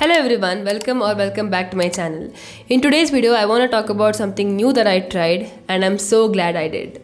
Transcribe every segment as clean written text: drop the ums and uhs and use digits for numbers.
Hello everyone, welcome back to my channel. In today's video, I want to talk about something new that I tried and I'm so glad I did.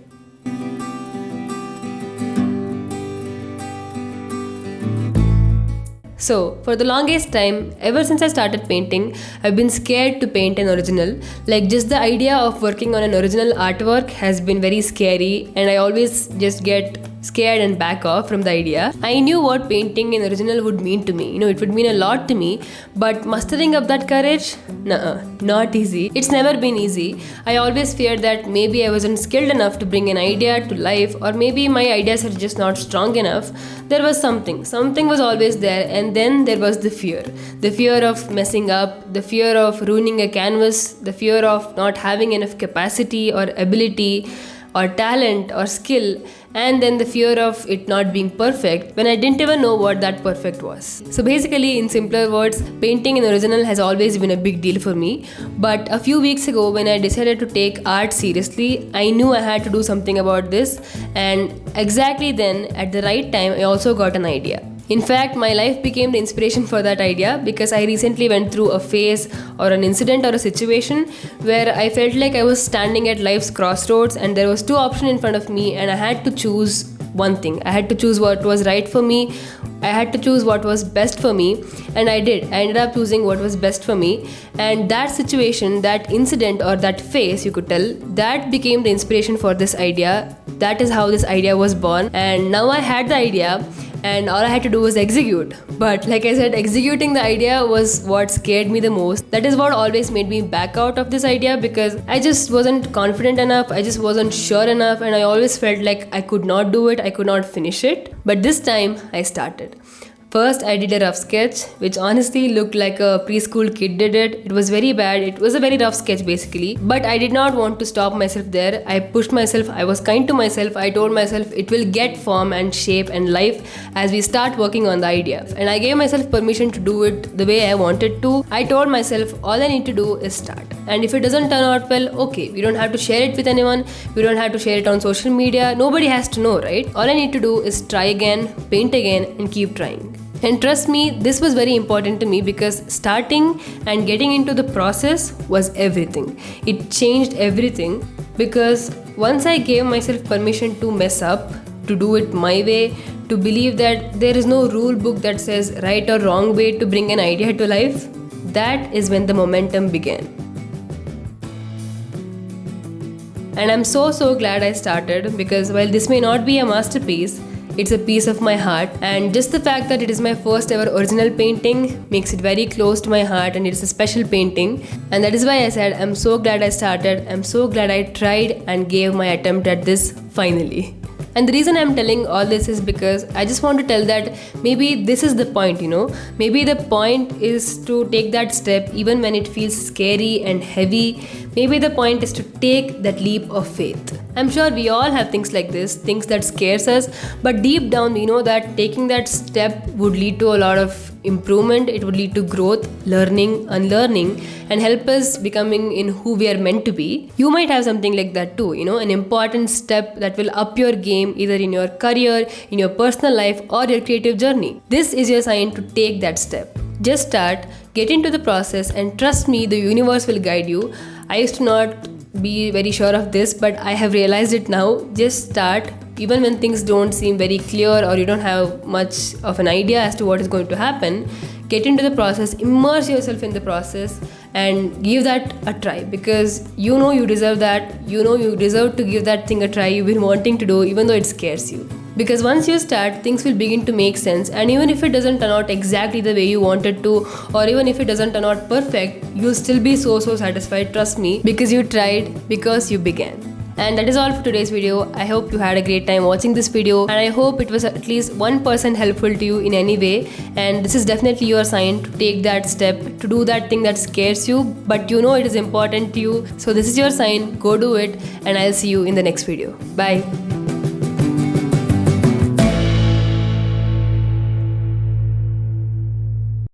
So, for the longest time, ever since I started painting, I've been scared to paint an original. Like, just the idea of working on an original artwork has been very scary, and I always just get scared and back off from the idea. I knew what painting an original would mean to me. It would mean a lot to me, but mustering up that courage? Not easy. It's never been easy. I always feared that maybe I wasn't skilled enough to bring an idea to life, or maybe my ideas are just not strong enough. There was something was always there, and then there was the fear of messing up, the fear of ruining a canvas, the fear of not having enough capacity or ability or talent or skill, and then the fear of it not being perfect when I didn't even know what that perfect was. So basically, in simpler words, painting an original has always been a big deal for me. But a few weeks ago, when I decided to take art seriously, I knew I had to do something about this, and exactly then, at the right time, I also got an idea. In fact, my life became the inspiration for that idea because I recently went through a phase or an incident or a situation where I felt like I was standing at life's crossroads and there was two options in front of me and I had to choose one thing. I had to choose what was right for me. I had to choose what was best for me, and I did. I ended up choosing what was best for me, and that situation, that incident or that phase, you could tell, that became the inspiration for this idea. That is how this idea was born, and now I had the idea and all I had to do was execute. But like I said, executing the idea was what scared me the most. That is what always made me back out of this idea because I just wasn't confident enough, I just wasn't sure enough, and I always felt like I could not do it, I could not finish it. But this time I started. First, I did a rough sketch, which honestly looked like a preschool kid did it. It was very bad. It was a very rough sketch basically. But I did not want to stop myself there. I pushed myself. I was kind to myself. I told myself it will get form and shape and life as we start working on the idea. And I gave myself permission to do it the way I wanted to. I told myself all I need to do is start. And if it doesn't turn out well, okay, we don't have to share it with anyone. We don't have to share it on social media. Nobody has to know, right? All I need to do is try again, paint again, and keep trying. And trust me, this was very important to me because starting and getting into the process was everything. It changed everything because once I gave myself permission to mess up, to do it my way, to believe that there is no rule book that says right or wrong way to bring an idea to life, that is when the momentum began. And I'm so glad I started because while this may not be a masterpiece, it's a piece of my heart, and just the fact that it is my first ever original painting makes it very close to my heart, and it's a special painting. And that is why I said I'm so glad I started, I'm so glad I tried and gave my attempt at this finally. And the reason I'm telling all this is because I just want to tell that maybe this is the point, Maybe the point is to take that step even when it feels scary and heavy. Maybe the point is to take that leap of faith. I'm sure we all have things like this, things that scares us, but deep down we know that taking that step would lead to a lot of improvement, it would lead to growth, learning, unlearning, and help us becoming in who we are meant to be. You might have something like that too, an important step that will up your game either in your career, in your personal life, or your creative journey. This is your sign to take that step. Just start, get into the process, and trust me, the universe will guide you. I used to not be very sure of this, but I have realized it now. Just start. Even when things don't seem very clear or you don't have much of an idea as to what is going to happen, get into the process, immerse yourself in the process, and give that a try because you deserve that. You deserve to give that thing a try you've been wanting to do, even though it scares you. Because once you start, things will begin to make sense, and even if it doesn't turn out exactly the way you wanted to, or even if it doesn't turn out perfect, you'll still be so satisfied, trust me, because you tried, because you began. And that is all for today's video. I hope you had a great time watching this video, and I hope it was at least 1% helpful to you in any way. And this is definitely your sign to take that step, to do that thing that scares you, but it is important to you. So this is your sign, go do it, and I'll see you in the next video. Bye.